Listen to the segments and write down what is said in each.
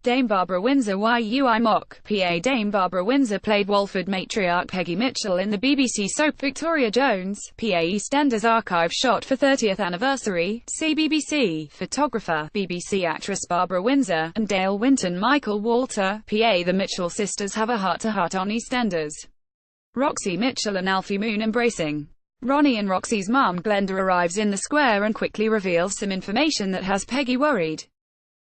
Dame Barbara Windsor YUI mock PA. Dame Barbara Windsor played Walford matriarch Peggy Mitchell in the BBC soap Victoria Jones, PA. EastEnders archive shot for 30th anniversary, see BBC. Photographer, BBC actress Barbara Windsor, and Dale Winton Michael Walter, PA. The Mitchell sisters have a heart-to-heart on EastEnders. Roxy Mitchell and Alfie Moon embracing. Ronnie and Roxy's mum Glenda arrives in the square and quickly reveals some information that has Peggy worried.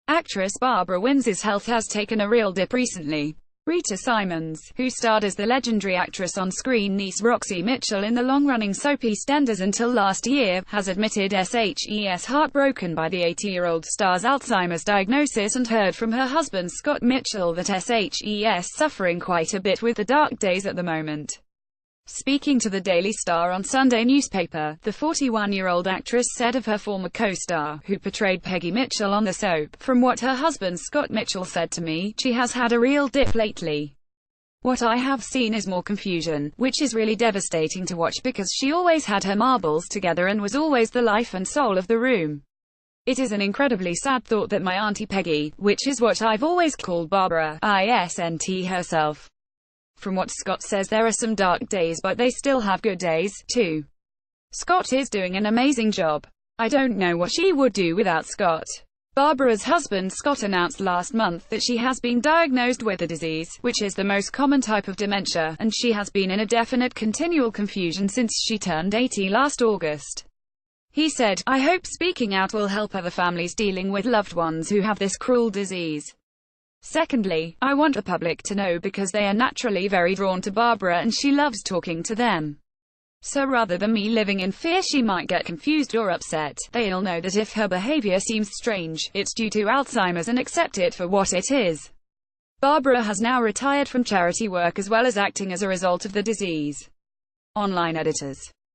Actress Barbara Windsor's health has taken a real dip recently. Rita Simons, who starred as the legendary actress-on-screen niece Roxy Mitchell in the long-running soap EastEnders until last year, has admitted she's heartbroken by the 80-year-old star's Alzheimer's diagnosis and heard from her husband Scott Mitchell that she's suffering quite a bit with the dark days at the moment. Speaking to the Daily Star on Sunday newspaper, the 41-year-old actress said of her former co-star, who portrayed Peggy Mitchell on the soap, "From what her husband Scott Mitchell said to me, she has had a real dip lately. What I have seen is more confusion, which is really devastating to watch because she always had her marbles together and was always the life and soul of the room. It is an incredibly sad thought that my Aunty Peggy, which is what I've always called Barbara, isn't herself. From what Scott says, there are some dark days but they still have good days, too. Scott is doing an amazing job. I don't know what she would do without Scott." Barbara's husband Scott announced last month that she has been diagnosed with the disease, which is the most common type of dementia, and she has been in a definite continual confusion since she turned 80 last August. He said, "I hope speaking out will help other families dealing with loved ones who have this cruel disease. Secondly, I want the public to know because they are naturally very drawn to Barbara and she loves talking to them. So rather than me living in fear she might get confused or upset, they'll know that if her behavior seems strange, it's due to Alzheimer's and accept it for what it is." Barbara has now retired from charity work as well as acting as a result of the disease. Online editors.